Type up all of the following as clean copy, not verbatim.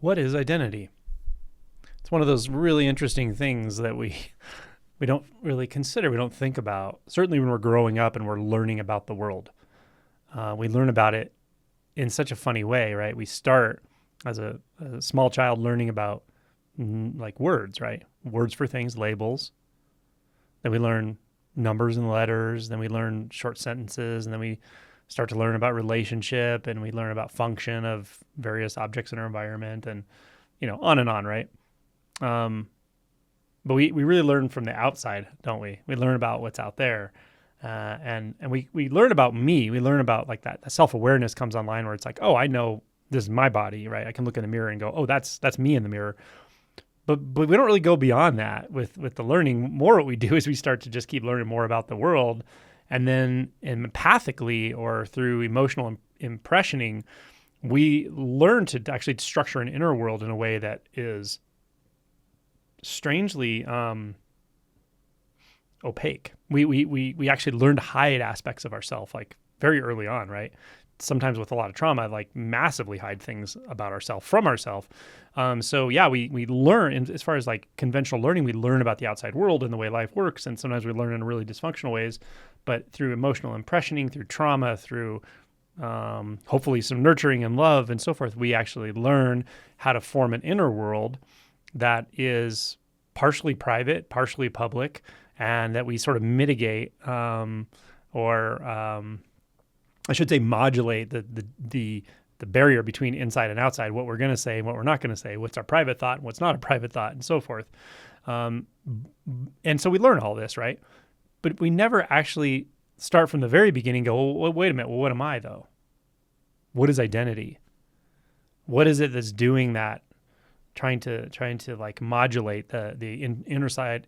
What is identity? It's one of those really interesting things that we don't really consider, we don't think about. Certainly when we're growing up and we're learning about the world. We learn about it in such a funny way, right? We start as a small child learning about like words, right? Words for things, labels. Then we learn numbers and letters. Then we learn short sentences. And then we start to learn about relationship, and we learn about function of various objects in our environment, and, on and on, right? But we really learn from the outside, don't we? We learn about what's out there. And we learn about me. We learn about like that self-awareness comes online where it's like, oh, I know this is my body, right? I can look in the mirror and go, oh, that's me in the mirror. But we don't really go beyond that with the learning. More what we do is we start to just keep learning more about the world. And then empathically or through emotional impressioning, we learn to actually structure an inner world in a way that is strangely opaque. We actually learn to hide aspects of ourselves like very early on, right? Sometimes with a lot of trauma, like massively hide things about ourselves from ourselves. So yeah, we learn, and as far as like conventional learning, we learn about the outside world and the way life works. And sometimes we learn in really dysfunctional ways, but through emotional impressioning, through trauma, through hopefully some nurturing and love and so forth, we actually learn how to form an inner world that is partially private, partially public, and that we sort of mitigate I should say modulate the barrier between inside and outside, what we're going to say and what we're not going to say, what's our private thought and what's not a private thought, and so forth. And so we learn all this, right? But we never actually start from the very beginning and go, well, wait a minute, well, what am I though? What is identity? What is it that's doing that? Trying to like modulate the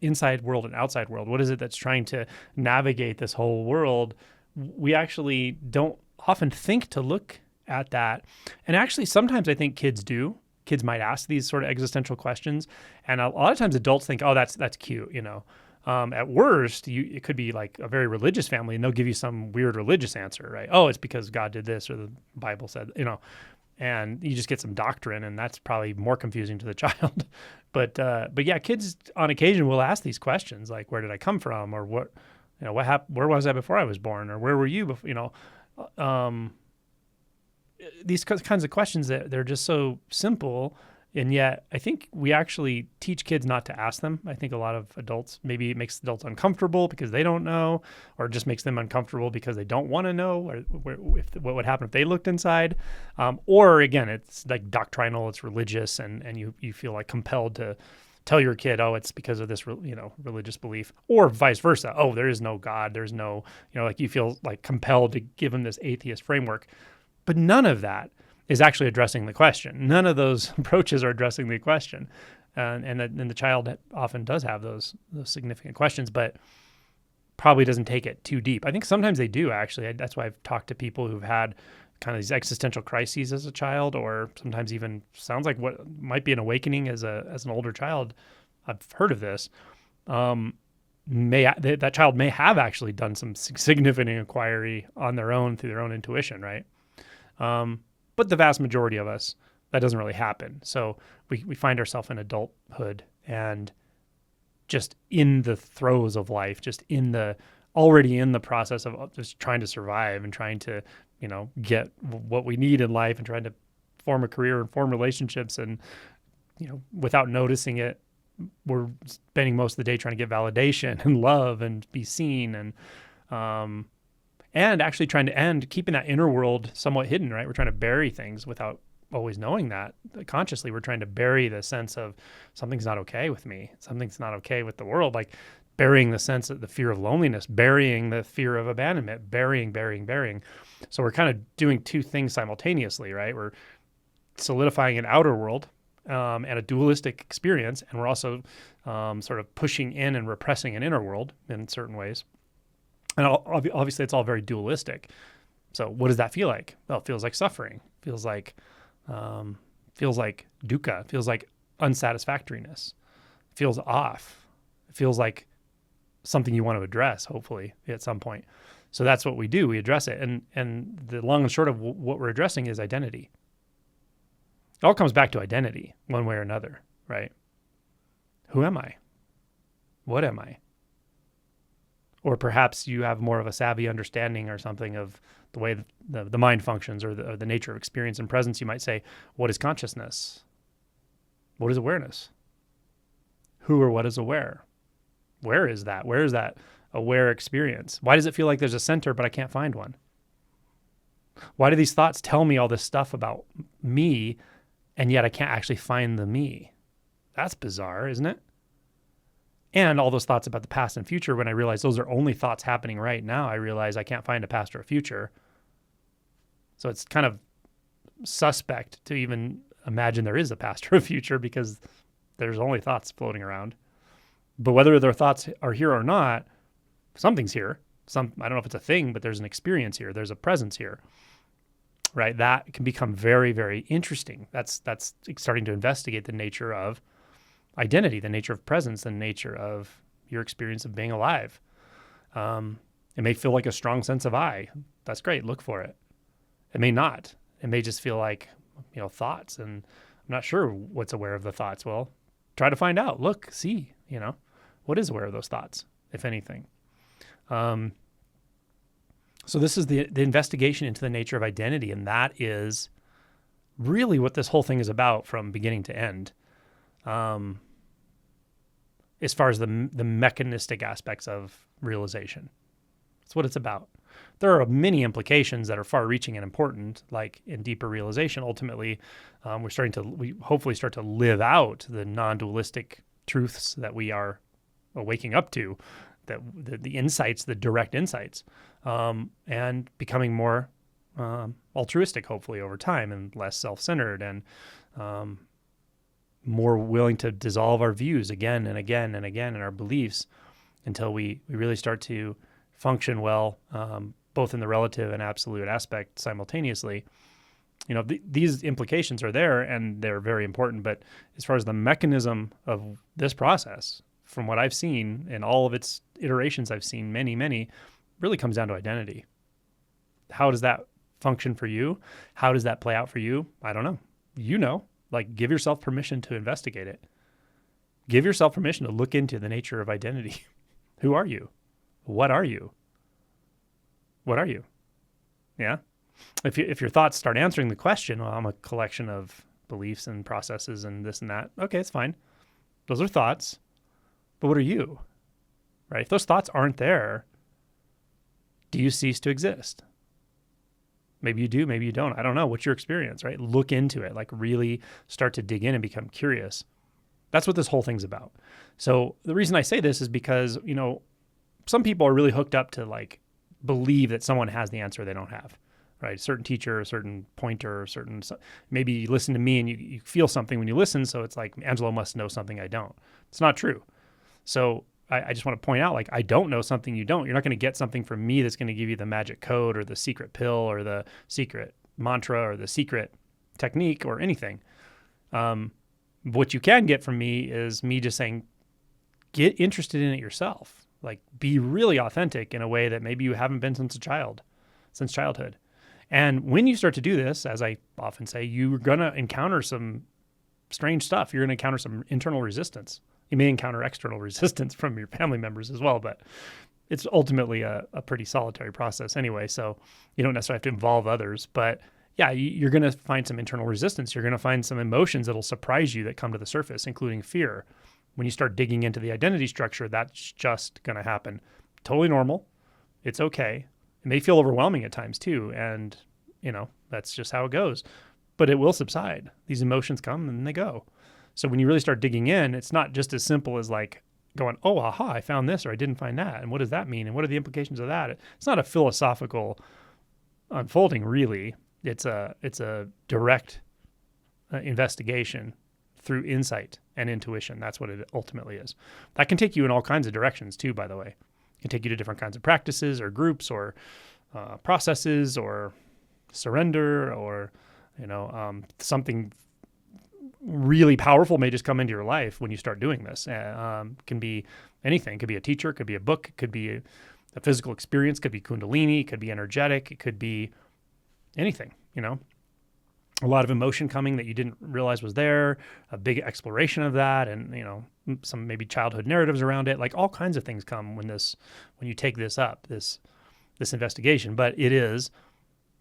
inside world and outside world. What is it that's trying to navigate this whole world? We actually don't often think to look at that. And actually, sometimes I think kids do. Kids might ask these sort of existential questions. And a lot of times adults think, oh, that's cute, At worst, it could be like a very religious family and they'll give you some weird religious answer, right? Oh, it's because God did this or the Bible said, and you just get some doctrine, and that's probably more confusing to the child. But yeah, kids on occasion will ask these questions like, where did I come from? Or what happened? Where was I before I was born? Or where were you before, these kinds of questions that they're just so simple. And yet I think we actually teach kids not to ask them. I think a lot of adults, maybe it makes adults uncomfortable because they don't know, or it just makes them uncomfortable because they don't want to know what would happen if they looked inside. Or again, it's like doctrinal, it's religious, and you feel like compelled to tell your kid, oh, it's because of this, religious belief, or vice versa. Oh, there is no God. There's no, like you feel like compelled to give them this atheist framework, but none of that is actually addressing the question. None of those approaches are addressing the question. And the child often does have those significant questions, but probably doesn't take it too deep. I think sometimes they do, actually. That's why I've talked to people who've had kind of these existential crises as a child, or sometimes even sounds like what might be an awakening as an older child. I've heard of this. That child may have actually done some significant inquiry on their own through their own intuition, right? But the vast majority of us, that doesn't really happen. So we find ourselves in adulthood and just in the throes of life, just already in the process of just trying to survive and trying to, get what we need in life and trying to form a career and form relationships. And, without noticing it, we're spending most of the day trying to get validation and love and be seen, and actually keeping that inner world somewhat hidden, right? We're trying to bury things without always knowing that. Consciously, we're trying to bury the sense of something's not okay with me. Something's not okay with the world. Like burying the sense of the fear of loneliness, burying the fear of abandonment, burying. So we're kind of doing two things simultaneously, right? We're solidifying an outer world and a dualistic experience, and we're also sort of pushing in and repressing an inner world in certain ways. And obviously, it's all very dualistic. So what does that feel like? Well, it feels like suffering. Feels like dukkha. Feels like unsatisfactoriness. Feels off. It feels like something you want to address, hopefully, at some point. So that's what we do. We address it. And the long and short of what we're addressing is identity. It all comes back to identity one way or another, right? Who am I? What am I? Or perhaps you have more of a savvy understanding or something of the way the mind functions, or the nature of experience and presence. You might say, what is consciousness? What is awareness? Who or what is aware? Where is that? Where is that aware experience? Why does it feel like there's a center, but I can't find one? Why do these thoughts tell me all this stuff about me, and yet I can't actually find the me? That's bizarre, isn't it? And all those thoughts about the past and future, when I realize those are only thoughts happening right now, I realize I can't find a past or a future. So it's kind of suspect to even imagine there is a past or a future, because there's only thoughts floating around. But whether their thoughts are here or not, something's here. I don't know if it's a thing, but there's an experience here. There's a presence here, right? That can become very, very interesting. That's starting to investigate the nature of identity, the nature of presence, the nature of your experience of being alive. It may feel like a strong sense of I. That's great. Look for it. It may not. It may just feel like, thoughts, and I'm not sure what's aware of the thoughts. Well, try to find out. Look, see, what is aware of those thoughts, if anything. So this is the investigation into the nature of identity, and that is really what this whole thing is about from beginning to end. As far as the mechanistic aspects of realization, that's what it's about. There are many implications that are far-reaching and important, like in deeper realization. Ultimately, we hopefully start to live out the non-dualistic truths that we are waking up to, that the insights, the direct insights, and becoming more altruistic, hopefully, over time, and less self-centered, and more willing to dissolve our views again and again and again in our beliefs, until we really start to function well, both in the relative and absolute aspect simultaneously. These implications are there, and they're very important. But as far as the mechanism of this process, from what I've seen in all of its iterations, I've seen many, really comes down to identity. How does that function for you? How does that play out for you? I don't know. Give yourself permission to investigate it. Give yourself permission to look into the nature of identity. Who are you? What are you? What are you? Yeah. If your thoughts start answering the question, well, I'm a collection of beliefs and processes and this and that. Okay, it's fine. Those are thoughts. But what are you? Right? If those thoughts aren't there, do you cease to exist? Maybe you do, maybe you don't. I don't know. What's your experience, right? Look into it. Really start to dig in and become curious. That's what this whole thing's about. So the reason I say this is because, some people are really hooked up to believe that someone has the answer they don't have, right? A certain teacher, a certain pointer, maybe you listen to me and you feel something when you listen. So it's like, Angelo must know something I don't. It's not true. So I just want to point out, I don't know something you don't. You're not going to get something from me that's going to give you the magic code or the secret pill or the secret mantra or the secret technique or anything. What you can get from me is me just saying, get interested in it yourself. Be really authentic in a way that maybe you haven't been since childhood. And when you start to do this, as I often say, you're going to encounter some strange stuff. You're going to encounter some internal resistance. You may encounter external resistance from your family members as well, but it's ultimately a pretty solitary process anyway. So you don't necessarily have to involve others, but yeah, you're going to find some internal resistance. You're going to find some emotions that'll surprise you that come to the surface, including fear. When you start digging into the identity structure, that's just going to happen. Totally normal. It's okay. It may feel overwhelming at times too. And, that's just how it goes. But it will subside. These emotions come and they go. So when you really start digging in, it's not just as simple as going, oh, aha, I found this or I didn't find that. And what does that mean? And what are the implications of that? It's not a philosophical unfolding, really. It's a direct investigation through insight and intuition. That's what it ultimately is. That can take you in all kinds of directions too, by the way. It can take you to different kinds of practices or groups or processes or surrender or, something really powerful may just come into your life when you start doing this. Can be anything. It could be a teacher, it could be a book, it could be a physical experience, it could be Kundalini, it could be energetic, it could be anything, a lot of emotion coming that you didn't realize was there, a big exploration of that, and some maybe childhood narratives around it. Like all kinds of things come when you take this up, this investigation. But it's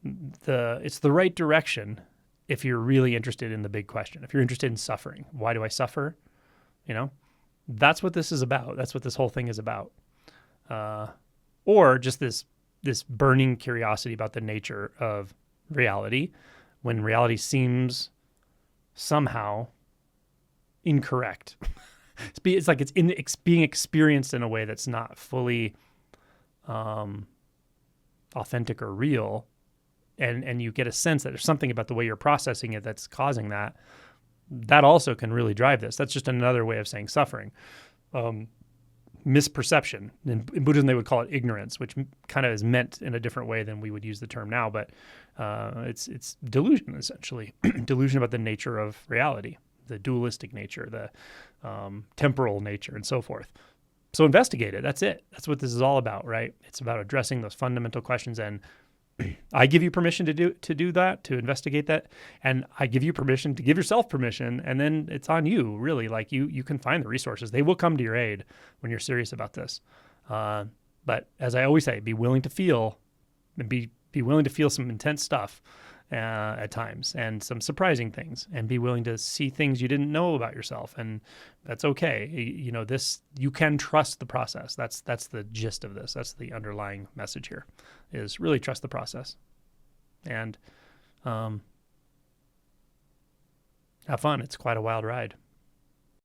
the right direction if you're really interested in the big question. If you're interested in suffering, why do I suffer? That's what this is about. That's what this whole thing is about. Or just this burning curiosity about the nature of reality, when reality seems somehow incorrect. It's like it's being experienced in a way that's not fully authentic or real, and you get a sense that there's something about the way you're processing it that's causing that. That also can really drive this. That's just another way of saying suffering. Misperception. In Buddhism, they would call it ignorance, which kind of is meant in a different way than we would use the term now. But it's delusion, essentially. Delusion about the nature of reality, the dualistic nature, the temporal nature, and so forth. So investigate it. That's it. That's what this is all about, right? It's about addressing those fundamental questions. And I give you permission to do that, to investigate that, and I give you permission to give yourself permission, and then it's on you, really. Like you can find the resources. They will come to your aid when you're serious about this. But as I always say, be willing to feel, and be willing to feel some intense stuff at times, and some surprising things, and be willing to see things you didn't know about yourself, and that's okay. You can trust the process. That's the gist of this. That's the underlying message here, is really trust the process, and have fun. It's quite a wild ride.